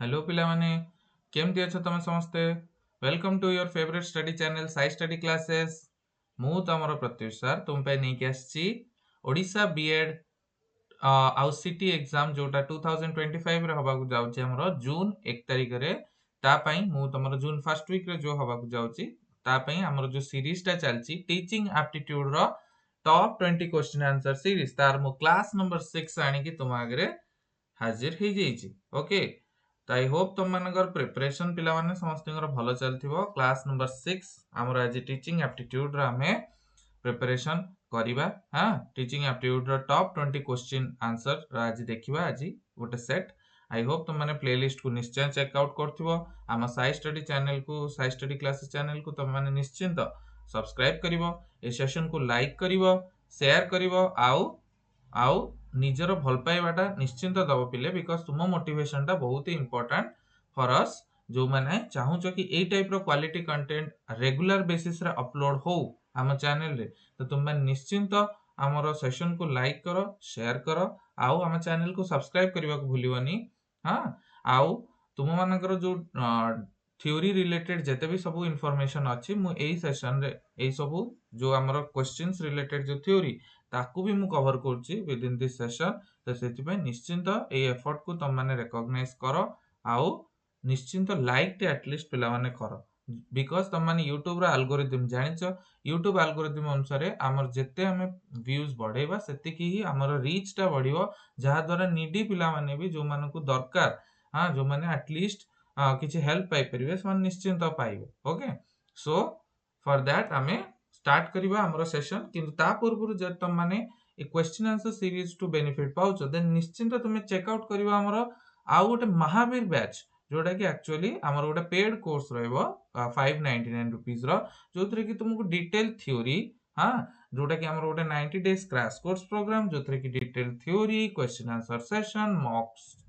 Hello पिला माने केमती अछ तमे समस्ते welcome to your favourite study channel Sai study classes मु तमरो प्रत्युष सर तुम पे नहीं के आछि ओडिशा बीएड आउ सिटी एग्जाम जोटा 2025 रे हबा को जाउची हमरो जून 1 तारिख रे ता पई मु तमरो जून फर्स्ट वीक रे जो हबा को जाउची ता पई हमरो जो सीरीज ता चलची टीचिंग एप्टीट्यूड रो टॉप 20 क्वेश्चन आंसर सीरीज तार मु क्लास नंबर 6 आनी की तुम आगरे हाजिर हो जाइए ओके तो आई होप तुम मानकर प्रिपरेशन पिला माने समस्त भल चलथिबो क्लास नंबर 6 हमर आज टीचिंग एप्टीट्यूड रा हमें प्रिपरेशन करिबा हां टीचिंग एप्टीट्यूड रा टॉप 20 क्वेश्चन आंसर रा आज देखिबा आज गोटे सेट आई होप तुम माने प्लेलिस्ट को निश्चय चेक आउट करथिबो हम साई स्टडी चैनल को साई स्टडी क्लासेस चैनल को तुम माने निश्चिंत सब्सक्राइब करिवो ए सेशन को लाइक करिवो शेयर करिवो आउ निजर भल पाइबाटा निश्चिंत दब पिले बिकॉज तुम मोटिवेशन टा बहुत ही इंपोर्टेंट फॉर अस जो माने चाहूचो कि ए टाइप रो क्वालिटी कंटेंट रेगुलर बेसिस रे अपलोड हो हम चैनल रे तो तुम माने निश्चिंत हमरो सेशन को लाइक करो शेयर करो आउ हम चैनल को सब्सक्राइब करबा को भूलिबनी हां आउ तुम मानकर जो थ्योरी रिलेटेड जते भी सब इंफॉर्मेशन अछि मु एई सेशन रे एई सब जो हमरो क्वेश्चंस रिलेटेड जो थ्योरी ताकू भी मु कवर करछि विद इन दिस सेशन तो सेति पे निश्चिंत ए एफर्ट को तुम माने रिकॉग्नाइज करो आउ निश्चिंत लाइक टे एटलीस्ट पिला माने करो बिकॉज तुम माने YouTube रा एल्गोरिथम जानिचो YouTube एल्गोरिथम अनुसार हमर जते हमें व्यूज बढ़ेबा सेति की ही हमर रीच टा बढ़िबो जहा द्वारा नीडी पिला माने भी जो माने को दरकार हां जो माने एटलीस्ट किछि हेल्प पाई परिबे समान निश्चिंत पाइबे ओके सो फॉर दैट हमें स्टार्ट करिबा हमरो सेशन किंतु ता पूर्व जब तुम माने ए question answer series to benefit पाउचो देन निश्चिंत तुम चेक आउट करिबा हमरो आउ गोटे महावीर बैच जोटा कि एक्चुअली हमर गोटे पेड कोर्स रहइबो 599 रुपीस रो जोथरे कि तुमको डिटेल थ्योरी हां जोटा कि हमर गोटे 90 डेज क्रैश कोर्स प्रोग्राम जोथरे कि detail theory question answer session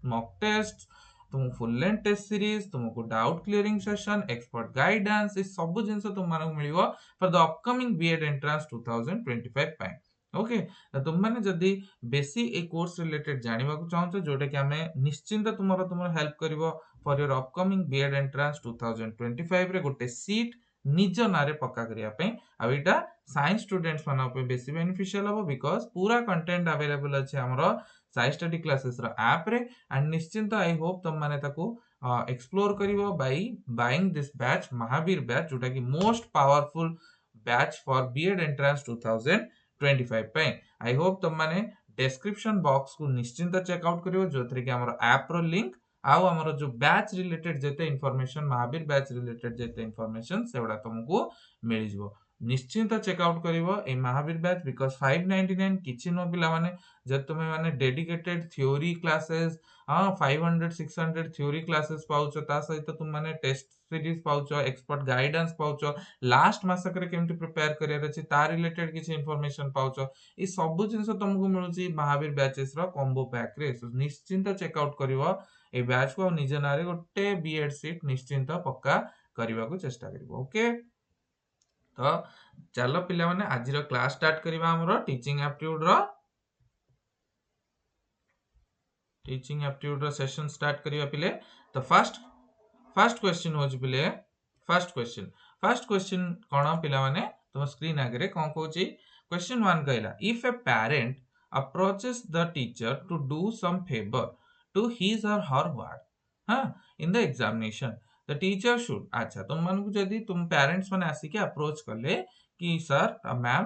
mock test तुमको फुल लेंथ टेस्ट सीरीज तुमको doubt clearing session expert guidance इस सब जिंस तुम मानक मिलिबो for the upcoming B Ed entrance 2025 पाए ओके तो तुम माने जदी बेसी ए कोर्स रिलेटेड जानिबा को चाहतो जोटा कि हमें निश्चिंत तुमरो हेल्प करिवो for your upcoming B Ed entrance 2025 रे गोटे सीट निज नारे पक्का करिया पे आ एटा साइंस स्टूडेंट्स माना पे बेसी बेनिफिशियल हो बिकॉज़ पूरा कंटेंट अवेलेबल अछि हमरो साई स्टडी क्लासेस रा ऐप रे एंड निश्चिंत आई होप तुम माने ताको एक्सप्लोर करिवो by buying this batch Mahavir batch जोटा कि most powerful batch for B Ed entrance 2025 पे आई होप तुम माने डिस्क्रिप्शन बॉक्स को निश्चिंत चेक आउट करिवो जोथरे कि हमरो ऐप रो लिंक आउ हमरो जो बैच रिलेटेड जते इंफॉर्मेशन महावीर बैच रिलेटेड जते इंफॉर्मेशन सेवडा तुमको मिल जिवो निश्चिंत चेक आउट करिवो ए महावीर बैच बिकॉज़ 599 किछि नो पिला माने जब तुम्हें माने dedicated theory classes 500 600 theory classes पाउचो ता सहित तुम माने टेस्ट सीरीज पाउचो एक्सपर्ट गाइडेंस पाउचो लास्ट मासक रे केमति प्रिपेयर करियर अछि ता रिलेटेड किछि इंफॉर्मेशन पाउचो ई सब जिंस तुमको मिलुची महावीर बैचेस रो कॉम्बो पैक रे निश्चिंत चेक आउट करिवो ए बैच को निज नारे गोटे बीएड सीट निश्चिंत पक्का करबा को चेष्टा करिवो ओके तो चलो पिला माने आज रो क्लास स्टार्ट करिवा हमरो टीचिंग एप्टीट्यूड रो सेशन स्टार्ट करिवा पिले तो फर्स्ट क्वेश्चन होज पिले फर्स्ट क्वेश्चन कोन पिला माने तुम स्क्रीन आगे कोन कहूची क्वेश्चन 1 कहला if a parent approaches the teacher to do some favour to his or her ward हां in the examination the teacher should अच्छा तुम मन को जदी तुम पेरेंट्स माने आसी के अप्रोच करले कि सर मैम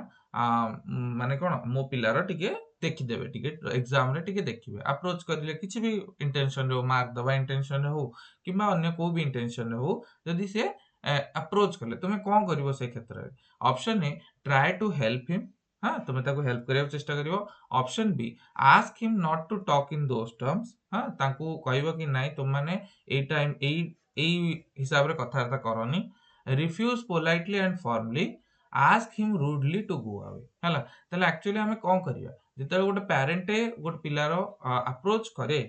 माने कोन मो पिलार टिके देखि देबे टिके एग्जाम रे टिके देखिबे अप्रोच करले किछि भी इंटेंशन रे मार्क दबा इंटेंशन रे हो किबा अन्य को भी इंटेंशन रे हो जदी से अप्रोच करले तुमे कोन करिवो से क्षेत्र रे option A try to help him हां तुमे ताको हेल्प करियो चेष्टा करिवो option B ask him not to talk in those terms हां ताको कहइबो कि नाही तुम माने ए टाइम ए हिसाब रे कथार्ता करनी refuse politely and formally ask him rudely to go away हला तले एक्चुअली हमें कोन करिया जेते गोटे पेरेंट गोटे पिलारो अप्रोच करे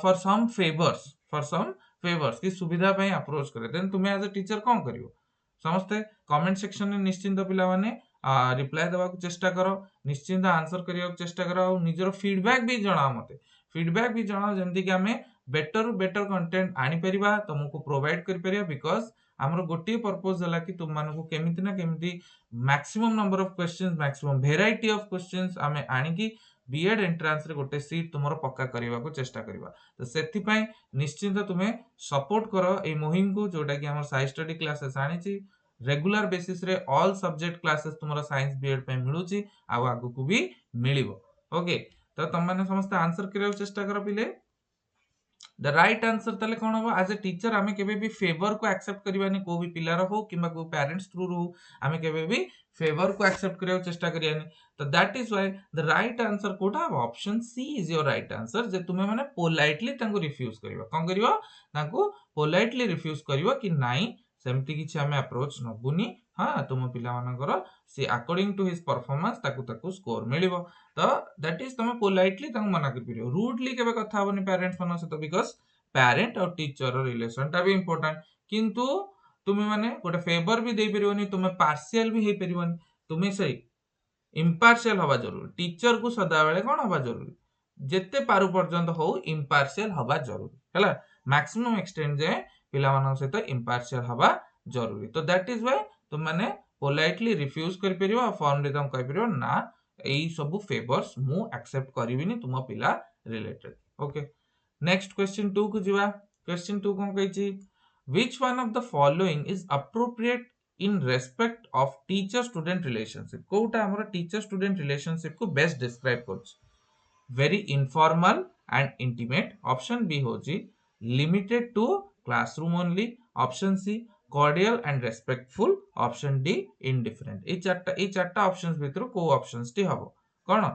फॉर सम फेवर्स की सुविधा पई अप्रोच करे देन तुमे एज अ टीचर कोन करिवो समस्ते कमेंट सेक्शन में निश्चिंत पिला माने रिप्लाई देबा को चेष्टा करो निश्चिंत आंसर करिया को चेष्टा करो और निजरो फीडबैक भी जणाओ मते फीडबैक भी जणाओ जेमति कि हमें बेटर बेटर कंटेंट आनी परिबा तुमको प्रोवाइड कर परिबा बिकॉज हमर गोटे पर्पस होला कि तुम मानको केमिति ना केमिति maximum number of questions maximum variety of questions आमे आनी कि बीएड एंट्रांस रे गोटे सीट तुमरो पक्का करबा को चेष्टा करबा तो सेति पय निश्चित तुमे सपोर्ट करो ए मुहिम को जोटा कि हमर साइ स्टडी क्लासेस आनी छी रेगुलर बेसिस रे ऑल सब्जेक्ट क्लासेस तुमरो साइंस बीएड पे मिलुची आ आगु को भी मिलिबो ओके तो तुम माने समस्त आंसर करियो चेष्टा करो पिले द राइट आंसर तले कोन हो एज ए टीचर आमे केबे भी फेवर को एक्सेप्ट करबानी को भी पिलार हो किबा को पेरेंट्स थ्रू रो आमे केबे भी फेवर को एक्सेप्ट करियो चेष्टा करियानी तो that is why the right answer कोटा option C is your right answer जे तुमे माने पोलाइटली तांको रिफ्यूज करियो कोन करियो तांको पोलाइटली रिफ्यूज करियो कि नाही सेमती किछि आमे अप्रोच नबुनी हां तुम पिला मानकर से अकॉर्डिंग टू हिज परफॉर्मेंस ताकू ताकू स्कोर मिलिबो तो दैट इज तुम पोलाइटली तांको मना कर पिरियो रूडली केबे कथा होबनी पेरेंट्स मानन से तो बिकॉज़ पेरेंट और टीचर रिलेशन टा भी इंपोर्टेंट किंतु तुमे माने गोटे फेवर भी दे परियोनी तुमे पार्शियल भी हे परियोनी तुमे सही इम्पार्शियल हवा जरूरी टीचर को सदा बेले कोन हवा जरूरी जेते पारु पर्यंत हो इम्पार्शियल हवा जरूरी हैला मैक्सिमम एक्सटेंड जे पिला मानन से तो इम्पार्शियल हवा जरूरी तो दैट इज व्हाई तुम माने पोलाइटली रिफ्यूज कर परियो फॉर्म रे तुम कहि परियो ना एई सब फेवर्स मु एक्सेप्ट करिविनी तुम पिला रिलेटेड ओके नेक्स्ट क्वेश्चन 2 को जीवा क्वेश्चन 2 कोन कहै छी which one of the following is appropriate in respect of teacher student relationship Kota हमर टीचर स्टूडेंट रिलेशनशिप को बेस्ट डिस्क्राइब करछ very informal and intimate option b होजी limited to classroom only option c cordial and respectful option d indifferent A चारटा options भितर को options T हबो कोन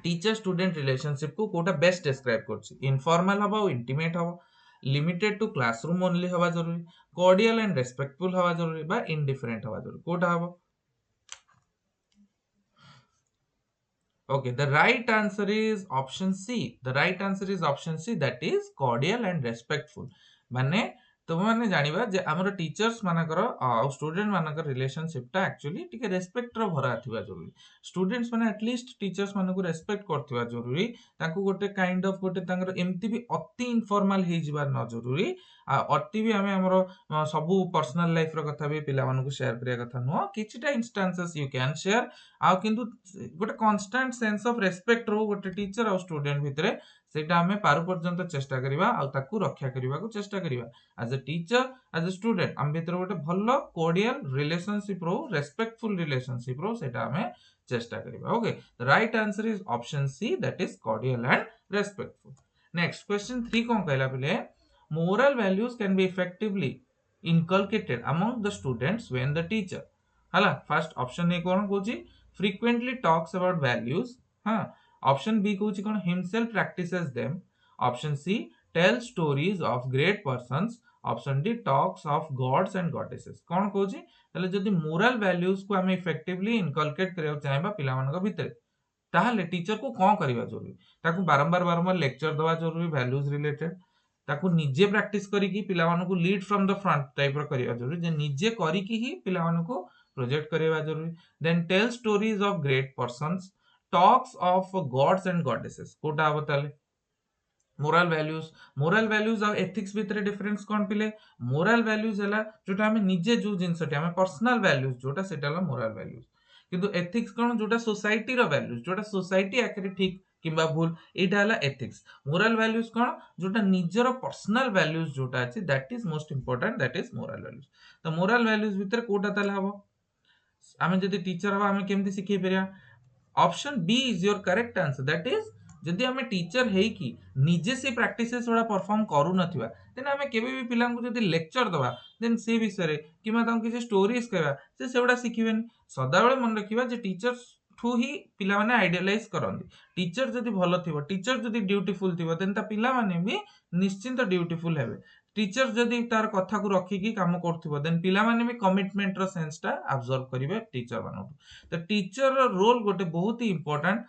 teacher student relationship को Kota best describe करछि informal हबो intimate हबो limited to classroom only हवा जरूरी cordial and respectful हवा जरूरी बा इंडिफरेंट हवा जरूरी कोटा हबो okay the right answer is option c the right answer is option c that is cordial and respectful माने तुम माने जानिबा जे हमर टीचर्स मानकर स्टूडेंट मानकर रिलेशनशिप टा एक्चुअली टिके रेस्पेक्ट रो भरा थिबा जरूरी स्टूडेंट्स माने एटलीस्ट टीचर्स मानको रेस्पेक्ट करथिबा जरूरी ताको गोटे काइंड ऑफ गोटे तांगर एम्ति भी अति इनफॉर्मल हे जिबा न जरूरी अति भी हमें हमर सब पर्सनल लाइफ रो कथा भी पिला मानको शेयर करिया कथा न किछटा इंस्टेंसेस यू कैन शेयर आ किंतु गोटे कांस्टेंट सेंस ऑफ रेस्पेक्ट रो गोटे टीचर और स्टूडेंट भितरे सेटा हमें पारु पर्यंत चेष्टा करिबा आ ताकू रक्षा करिबा को चेष्टा करिबा as a teacher as a student हम भितर गोटे भलो कोर्डियल रिलेशनशिप रो रेस्पेक्टफुल रिलेशनशिप रो सेटा हमें चेष्टा करिबा okay the right answer is option C that is cordial and respectful next question 3 कोन कहला पिले moral values can be effectively inculcated among the students when the teacher हाला फर्स्ट ऑप्शन ए कोन कोची frequently talks about values हां option B कोची कोन himself practices them option C tells stories of great persons option D talks of gods and goddesses कोन कोची तले जदी मोरल वैल्यूज को हमें इफेक्टिवली इनकलकेट करियो चाहेबा पिला मानक भितरे ताहले टीचर को कोन करिवा जरूरी ताकू बारंबार बारंबार लेक्चर दवा जरूरी वैल्यूज रिलेटेड ताकू निजे प्रैक्टिस करिकी पिला मानकू lead from the front type रो करिया जरूरी जे निजे करिकी ही पिला मानकू प्रोजेक्ट करिवा जरूरी then tell stories of great persons talks of gods and goddesses कोटा बताले मोरल वैल्यूज और एथिक्स भितर डिफरेंस कोन पिले मोरल वैल्यूज हला जोटा हमें निजे जो जिंसटी हमें पर्सनल वैल्यूज जोटा सेटा मोरल वैल्यूज किंतु एथिक्स कोन जोटा सोसाइटी रो वैल्यूज जोटा सोसाइटी आखिर ठीक किंबा भूल एटा हला एथिक्स मोरल वैल्यूज कोन जोटा निजर पर्सनल वैल्यूज जोटा अछि that is most important that is moral values तो मोरल वैल्यूज भितर कोटा तले हबो हमें जदी टीचर हबा हमें केमति सिखै परिया option B is your correct answer that is जदी हमें टीचर है कि निजे से प्रैक्टिसेस वाला परफॉर्म करू नथिबा देन हमें केबे भी पिलांको जदी लेक्चर दबा देन से विषय रे किमा तांको किसी स्टोरीज कहबा से सेवडा सिखिबेन सदा बेले मन रखिबा जे टीचर्स ठू ही पिला माने आइडियलाइज करंदी टीचर जदी भलो थिबो टीचर जदी ड्यूटीफुल थिबो देन ता पिला माने भी निश्चिंत ड्यूटीफुल हेबे टीचर जदी तार कथा को रखी की काम करथिबो देन पिला माने भी कमिटमेंट रो सेंस टा ऑब्जर्व करिवे टीचर मानो तो टीचर रो रोल गोटे बहुत ही important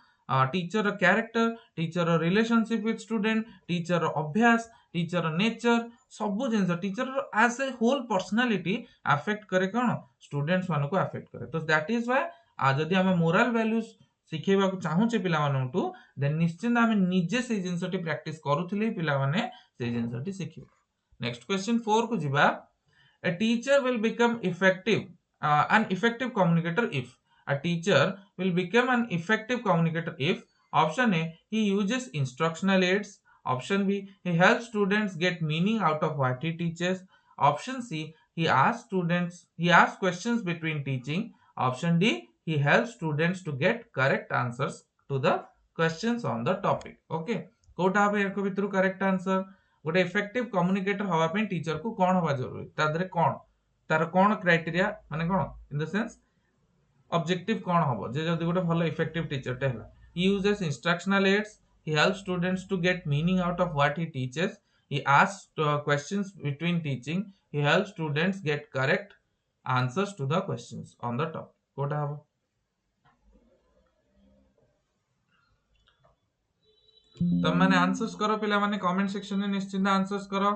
teacher character teacher relationship with student teacher अभ्यास टीचर नेचर सब जिन teacher as a whole personality affect करे कौन स्टूडेंट्स मान को अफेक्ट करे तो दैट इज व्हाई जदि हमें मोरल वैल्यूज शिखेबा को चाहूचे पिला मानटू देन निश्चित आमे निजे से जिंसटी प्रैक्टिस करूथिले पिला माने से जिंसटी शिखिबे। नेक्स्ट क्वेश्चन 4 को जिबा a teacher will become an effective communicator if a teacher will become an effective communicator if option A he uses instructional aids, option B he helps students get meaning out of what he teaches, option C he asks questions between teaching, option D he helps students to get correct answers to the questions on the topic। okay Kota हबे एको भितरु correct answer गोटे effective communicator हवा पे teacher को कौन हवा जरूरी ता देरे कौन तार कौन क्राइटेरिया माने कौन इन द सेंस ऑब्जेक्टिव कौन हबो जे जदी गोटे भलो इफेक्टिव टीचर टे हला he uses instructional aids, he helps students to get meaning out of what he teaches, he asks questions between teaching, he helps students get correct answers to the questions on the topic Kota हबो तब मैंने answers करो पिला माने comment section में निश्चिंत answers करो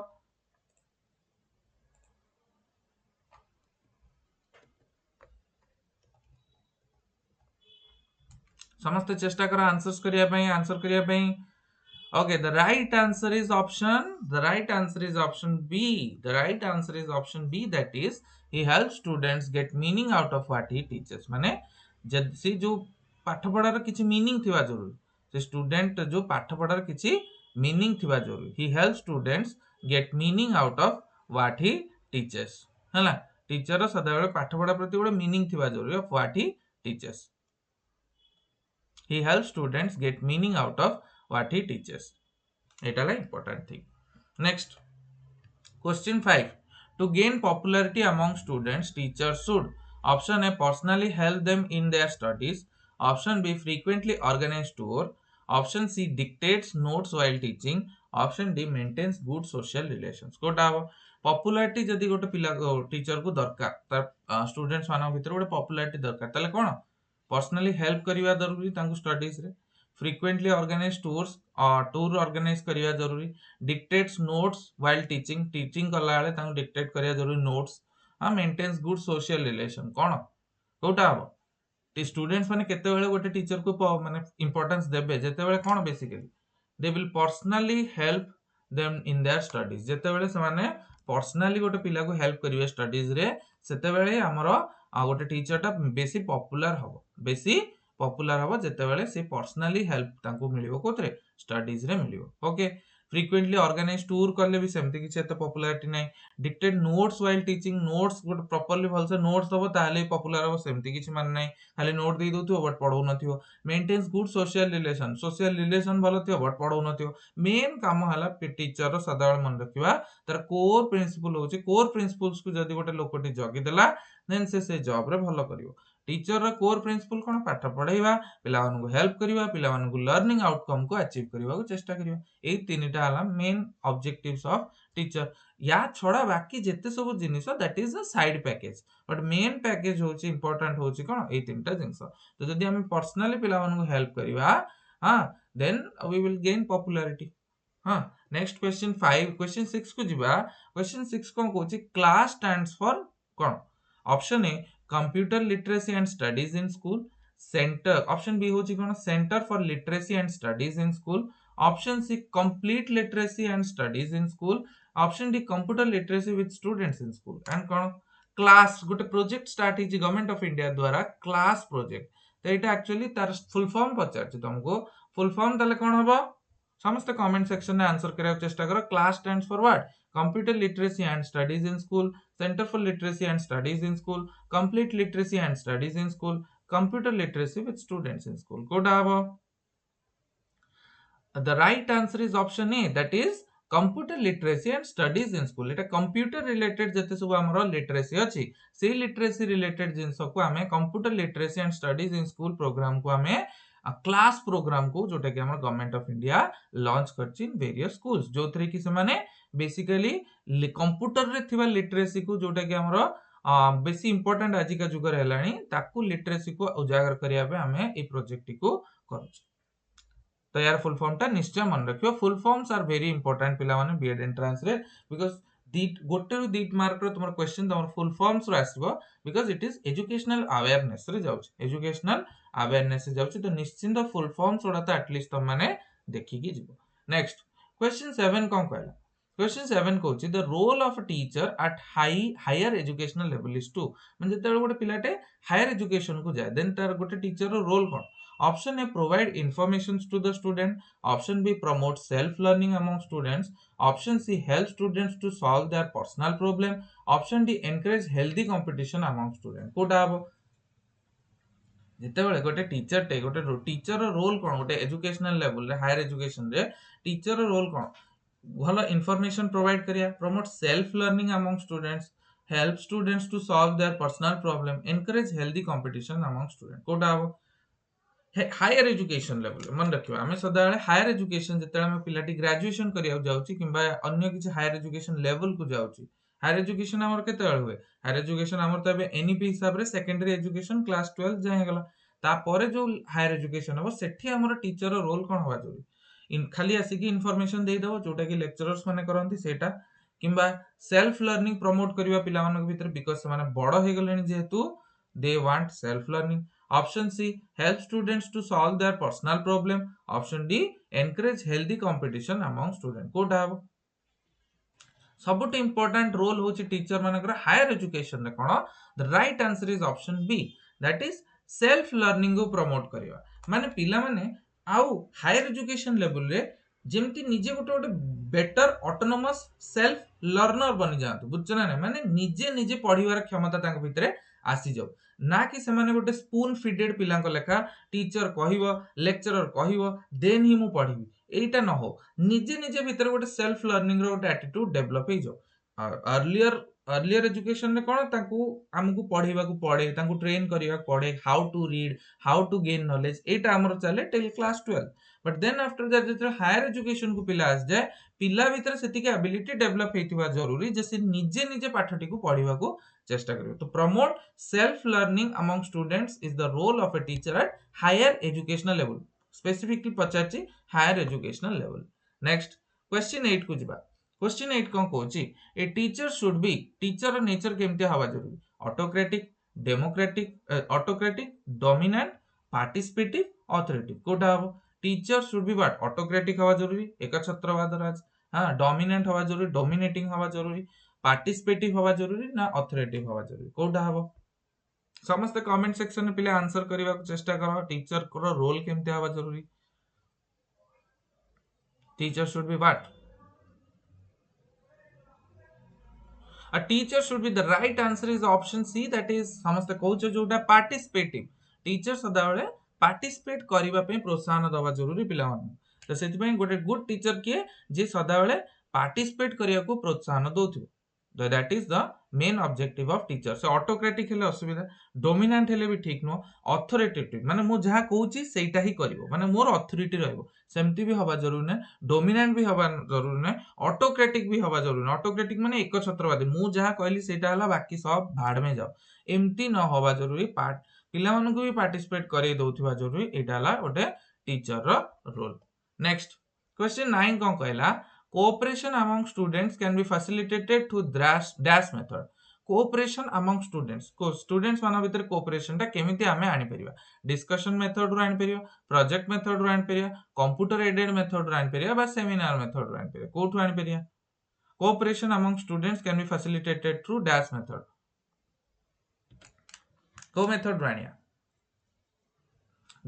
समस्त चेष्टा करो आंसर्स करिया पई आंसर करिया पई। okay the right answer is option B, the right answer is option B, that is he helps students get meaning out of what he teaches माने जद से जो पाठ पढ़ार किछि मीनिंग थिबा जरूरी से स्टूडेंट जो पाठ पढ़ार किछि मीनिंग थिबा जरूरी he helps students get meaning out of what he teaches हला टीचर सदाबेले पाठ पढ़ा प्रति गोटे मीनिंग थिबा जरूरी of what he teaches, he helps students get meaning out of what he teaches eta la important thing। next question 5 to gain popularity among students teachers should option A personally help them in their studies, option B frequently organize tour, option C dictates notes while teaching, option D maintains good social relations Kota हो popularity जदी गोटे पिला teacher को दरकार तार students मानक भीतर गोटे पॉपुलैरिटी दरकार ताले कोन पर्सनली हेल्प करिवा जरूरी तांको स्टडीज रे, फ्रीक्वेंटली ऑर्गेनाइज टूर ऑर्गेनाइज करिवा जरूरी, डिक्टेट्स नोट्स व्हाइल टीचिंग कला बेले तांको डिक्टेट करिवा जरूरी notes, maintains good social relation कोन कोटा हो टी स्टूडेंट्स माने केते बेले गोटे टीचर को माने इंपोर्टेंस देबे जेते बेले कोन basically they will personally help them in their studies जेते बेले से माने पर्सनली गोटे पिला को हेल्प करिवे स्टडीज रे सेते बेले हमरो गोटे टीचर टा बेसी पॉपुलर हबो जेते बेले से पर्सनली हेल्प तांको मिलिबो कोतरे स्टडीज रे मिलिबो। ओके फ्रीक्वेंटली ऑर्गेनाइज टूर करले भी सेमती किछ एते पॉपुलैरिटी नै, dictate notes while teaching notes good properly भल से नोट्स दबो ताले पॉपुलर हबो सेमती किछ मान नै खाली नोट दे दोथियो बट पढौ नथियो, मेंटेन्स गुड सोशल रिलेशन भलो थियो बट पढौ नथियो। मेन काम हला टीचर रो सदाबेले मन रखिबा तार कोर प्रिंसिपल होची कोर प्रिंसिपल्स को जदी गोटे लोकटी जगी देला देन से जॉब रे भलो करिवो। टीचर रो कोर प्रिंसिपल कोन पाठ पढाइबा पिला मानन को हेल्प करिबा पिला मानन को लर्निंग आउटकम को अचीव करबा को चेष्टा करिबा ए तीनटा हला मेन ऑब्जेक्टिव्स ऑफ टीचर। या छोड़ा बाकी जेते सब जिनिस that is a side package but main package होची इंपोर्टेंट होची कोन ए तीनटा जिनिस। तो जदी हम पर्सनली पिला मानन को हेल्प करिबा हां then we will gain popularity. हां नेक्स्ट क्वेश्चन 5 क्वेश्चन 6 को जिबा क्वेश्चन 6 कोन कोची क्लास स्टैंड्स फॉर कोन option A computer literacy and studies in school, centre option B होची कोन centre for literacy and studies in school, option C complete literacy and studies in school, option D computer literacy with students in school and कोन CLASS गोटे project start हिची government of India द्वारा class project तो एटा actually तार full form पचारछि तुमको full form तले कोन हबो समस्त कमेंट सेक्शन में आंसर करबा चेष्टा करो। CLASS stands for what computer literacy and studies in school, centre for literacy and studies in school, complete literacy and studies in school, computer literacy with students in school कोटा हबो the right answer is option A that is computer literacy and studies in school. एटा computer related जते सब हमरो literacy अछि से literacy related जिंस को हमें computer literacy and studies in school programme को हमें क्लास प्रोग्राम को जोटा कि हमर गवर्नमेंट ऑफ इंडिया लॉन्च करछि इन वेरियस स्कूल्स जो थरे कि से माने बेसिकली कंप्यूटर रे थिबा लिटरेसी को जोटा कि हमरो बेसी इंपोर्टेंट आज का जुगर हेलानी ताकू लिटरेसी को उजागर करिया पे हमें ए प्रोजेक्ट को करूछ। तो यार फुल फॉर्म ता निश्चय मन रखियो full forms are very important पिला माने बीएड एंट्रेंस रे बिकॉज़ गोटे रु दीट मार्क रो तुमर क्वेश्चन तुमर फुल फॉर्म्स रो आसीबो because it is educational awareness रे जाउछ एजुकेशनल अवेयरनेस जाउची तो निश्चिंत फुल फॉर्म्स उडा तो एटलीस्ट तुम माने देखिकी जीवो। नेक्स्ट क्वेश्चन 7 कोन कहला क्वेश्चन 7 कहूची the role of a teacher at higher educational level is to म्हणजे जेतेबेले गोटे पिलाटे हायर एजुकेशन को जाए देन तार गोटे टीचर रो रोल कोन option A provide information to the student option B promote self learning among students option C help students to solve their personal problem option D encourage healthy competition among student कोटा हबो जितेबाला गोटे teacher टे गोटे teacher role कौन गोटे educational level रे higher education रे टीचर रोल कौन भलो इन्फॉर्मेशन प्रोवाइड करिया promote self learning among students help students to solve their personal problem encourage healthy competition among student कोटा हबो हायर एजुकेशन लेवल मन रखिबा हमें सदाबेले हायर एजुकेशन जेतेबेले हम पिलाटी ग्रेजुएशन करिया जाउची किबा अन्य किछि हायर एजुकेशन लेवल को जाउची हायर एजुकेशन हमर केतेबेले हुए हायर एजुकेशन हमर त एबे एनईपी हिसाब रे सेकेंडरी एजुकेशन क्लास 12 जाय गला तापरे जो हायर एजुकेशन हो सेठी हमर टीचर रोल कोन होवा जरूरी इन खाली आसी की इन्फॉर्मेशन दे दबो जोटा की लेक्चरर्स माने करंती सेटा किबा सेल्फ लर्निंग प्रमोट करिवा पिला मानक भीतर बिकॉज़ से माने बड़ हे गलेनी जेहेतु they want self learning option C help students to solve their personal problem option D encourage healthy competition among students कोटा हबो सबुट इंपोर्टेंट रोल होची टीचर मानकर हायर एजुकेशन रे कोन the right answer is option B that is self learning को promote करिवा माने पिला माने आउ हायर एजुकेशन लेवल रे जेमति निजे गोटे गोटे बेटर ऑटोनोमस सेल्फ लर्नर बनि जांतु बुझछ ना माने निजे निजे पढिवार क्षमता तांक भितरे आसी जाऊ ना कि से माने गोटे स्पून फीडेड पिलांक लेखा टीचर कहिवो लेक्चरर कहिवो देन ही मु पढिबी एटा न हो निजे निजे भितर गोटे सेल्फ लर्निंग रो गोटे एटीट्यूड डेवलप हो जाऊ अर्लियर एजुकेशन रे कोन तांकू हमकू पढिबा को पड़े तांकू ट्रेन करिया पड़े how to read how to gain knowledge एटा हमर चले till class 12 but then after that जेते हायर एजुकेशन को पिला आस जाए पिला भीतर सेति के एबिलिटी डेवलप हेतिबा जरूरी जे से निजे निजे पाठटी को पढिबा को चेष्टा करियो तो promote self learning among students is the role of a teacher at higher educational level specifically पचाची higher educational level next question 8 को जिबा क्वेश्चन 8 कोन कहूची a teacher should be teacher nature केमते हवा जरूरी autocratic democratic autocratic dominant participative authoritative कोटा हबो teacher should be what autocratic हवा जरूरी एकछत्रवाद राज हां डोमिनेंट हवा जरूरी डोमिनेटिंग हवा जरूरी पार्टिसिपेटिव हवा जरूरी ना ऑथोरिटेटिव हवा जरूरी कोटा हबो समस्त कमेंट सेक्शन में पिले आंसर करबा को चेष्टा करो टीचर को रोल केमते हवा जरूरी teacher should be what a teacher should be the right answer is option C that is समस्त कहउछ जोटा पार्टिसिपेटिव टीचर सदाबेले पार्टिसिपेट करिबा पे प्रोत्साहन दवा जरूरी पिला मन तो सेति पे गोटे गुड टीचर के जे सदाबेले पार्टिसिपेट करिया को प्रोत्साहन दोथिबो तो that is the main objective of teacher से ऑटोक्रेटिक हेले असुविधा डोमिनेंट हेले भी ठीक नो ऑथोरिटेटिव माने मु जहा कहउची सेटा ही करिवो माने मोर ऑथोरिटी रहइबो सेमती भी हवा जरूरी ने डोमिनेंट भी हवा जरूरी ने ऑटोक्रेटिक भी हवा जरूरी ने ऑटोक्रेटिक माने एकछत्रवादी मु जहा कहली सेटा हला बाकी सब भाड़ में जाओ एमती न हवा जरूरी पार्ट पिला मन को भी पार्टिसिपेट करे दोथिबा जरूरी एटा हला ओटे टीचर रो रोल नेक्स्ट क्वेश्चन 9 कोन कहला cooperation among students can be facilitated through dash method cooperation among students को students मान भीतर cooperation टा केमिति आमे आनि परिबा discussion method रो आनि परिबा project method रो आनि परिबा computer aided method रो आनि परिबा बा seminar method रो आनि परिबा कोठु आनि परिबा cooperation among students can be facilitated through dash method को method रो आनिया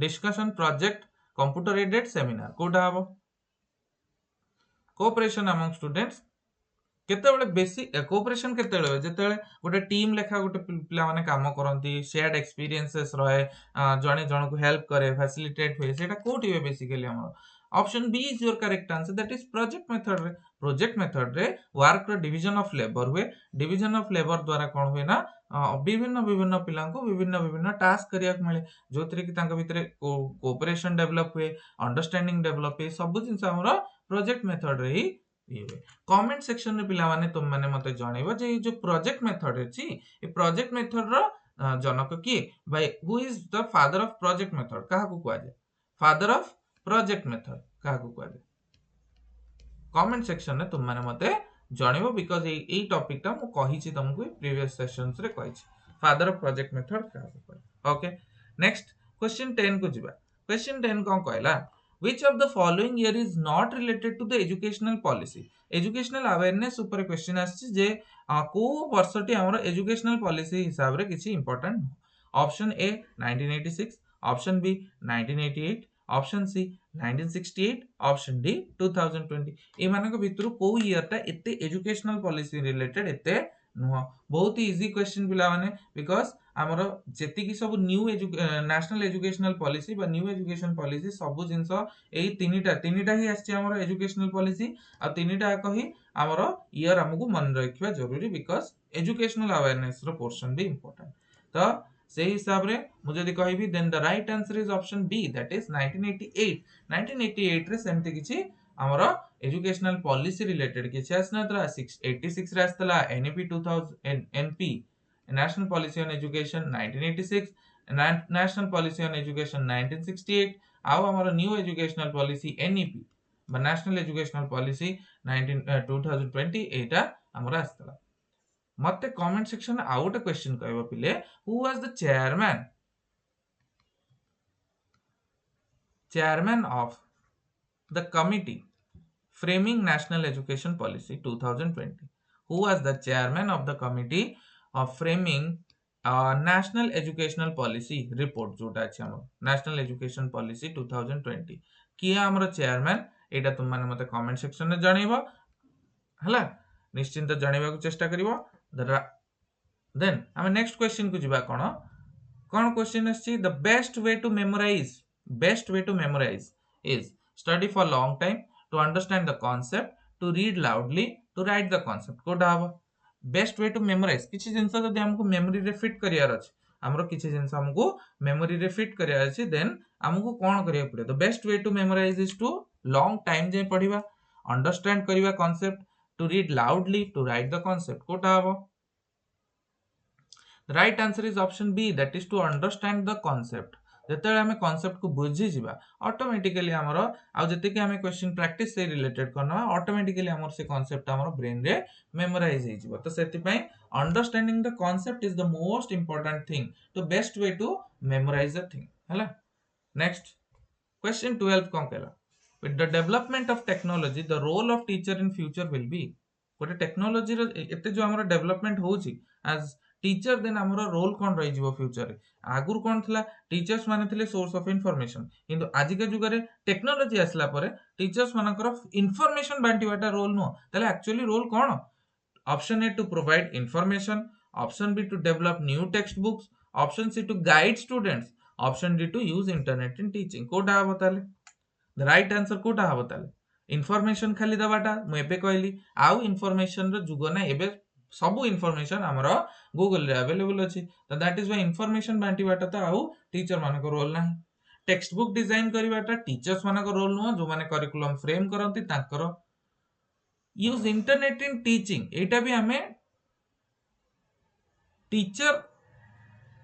discussion project computer aided seminar कोठा हबो कोऑपरेशन अमंग स्टूडेंट्स केतेबेले बेसी कोऑपरेशन केतेबेले जेतेबेले गोटे टीम लेखा गोटे पिला माने काम करंती शेयर्ड एक्सपीरियंसेस रहे जणे जण को हेल्प करे फैसिलिटेट होय सेटा कोठी वे बेसिकली हमर option B is your correct answer that is project method रे वर्क रो डिवीजन ऑफ लेबर हुए डिवीजन ऑफ लेबर द्वारा कोन हुए ना विभिन्न विभिन्न पिला को विभिन्न विभिन्न टास्क करिया मिले जोतरे कि तांका भितरे कोऑपरेशन डेवलप हुए अंडरस्टैंडिंग डेवलप हुए सब जिंस हमर प्रोजेक्ट मेथड रे ही हुए कमेंट सेक्शन रे पिला माने तुम माने मते जणैबो जे जो प्रोजेक्ट मेथड अछि ए प्रोजेक्ट मेथड रो जनक की by who is the father of project method कहा को कुआ जाय फादर ऑफ प्रोजेक्ट मेथड कहा को कुआ जाय कमेंट सेक्शन रे तुम माने मते जणैबो बिकॉज़ ए टॉपिक ता मु कहि छी तुमको प्रीवियस सेशंस रे कहि छी फादर ऑफ प्रोजेक्ट मेथड कहा को कुआ ओके नेक्स्ट क्वेश्चन 10 को जिबा क्वेश्चन 10 कोन कहला which of the following year is not related to the educational policy educational awareness ऊपर क्वेश्चन आछि जे को वर्षटी हमर एजुकेशनल पॉलिसी हिसाब रे किछि important option A 1986 option B 1988 option C 1968 option D 2020 ए मानक भितरु को ईयर ता एते एजुकेशनल पॉलिसी रिलेटेड एते नुह बहुत ही इजी क्वेश्चन पिला माने बिकॉज़ हमर जेति की सब न्यू नेशनल एजुकेशनल पॉलिसी बा न्यू एजुकेशन पॉलिसी सब जिंस एई तीनिटा ही आछि हमर एजुकेशनल पॉलिसी आ तीनिटा कही हमर ईयर हमकु मन रखिबा जरूरी बिकॉज़ एजुकेशनल अवेयरनेस रो पोर्शन भी इंपोर्टेंट तो से हिसाब रे मु जदी कहबी then the right answer is option B that is 1988 रे सेमते किछि हमर एजुकेशनल पॉलिसी रिलेटेड किछि आसनतरा 86 रे आस्तला NEP 2000 NP national policy on education 1986 national policy on education 1968 आउ हमर न्यू एजुकेशनल पॉलिसी एनईपी बा नेशनल एजुकेशनल पॉलिसी 2020 एटा हमर आस्तला मते कमेंट सेक्शन में आउट क्वेश्चन कहबो पिले who was the chairman of the committee framing national education policy 2020 who was the chairman of the committee of framing national educational policy report जोटा अछि हमर national education policy 2020 किया हमर चेयरमैन एटा तुम माने मते कमेंट सेक्शन में जणैबो हला निश्चिंत जणैबा को चेष्टा करिवो देन हम नेक्स्ट क्वेश्चन को जिबा कोन क्वेश्चन अछि the best way to memorise is study for long time to understand the concept to read loudly to write the concept कोडा हबो बेस्ट वे टू मेमोराइज किछि जिंस जदि हमको मेमोरी रे फिट करियार अछि हमरो किछि जिंस हमको मेमोरी रे फिट करियार अछि देन हमको कोन करिया पड़े the best way to memorise is to long time जे पढिबा अंडरस्टैंड करिबा concept to read loudly to write the concept कोडा हबो the right answer is option B that is to understand the concept जते हमें कांसेप्ट को बुझी जिबा ऑटोमेटिकली हमर आ जते कि हमें क्वेश्चन प्रैक्टिस से रिलेटेड करना ऑटोमेटिकली हमर से कांसेप्ट हमर ब्रेन रे मेमोराइज हे जिवो तो सेति पई understanding the concept is the most important thing तो best way to memorise the thing हला नेक्स्ट क्वेश्चन 12 कोन केला with the development of technology the role of teacher in future will be गोटे टेक्नोलॉजी रो एते जो हमर डेवलपमेंट होउची एज टीचर देन हमर रोल कोन रहि जिवो फ्यूचर रे आगुर कोन थला टीचर्स माने थिले सोर्स ऑफ इंफॉर्मेशन किंतु आज के जुग रे टेक्नोलॉजी आसला परे टीचर्स मानकर इंफॉर्मेशन बांटीवाटा रोल नो तले एक्चुअली रोल कोन option A to provide information option B to develop new textbooks option C to guide students option D to use internet in teaching कोडा बताले द राइट आंसर कोडा बताले information खाली दबाटा मु एबे कहली आउ इंफॉर्मेशन रो जुग ना एबे सब इंफॉर्मेशन हमरो गूगल रे अवेलेबल अछि तो दैट इज व्हाई इंफॉर्मेशन बांटीबाटा तो आउ टीचर माने को रोल नाही टेक्स्ट बुक डिजाइन करिबाटा टीचर्स माने को रोल नो जो माने curriculum frame करंती Takar use internet in teaching एटा भी हमें टीचर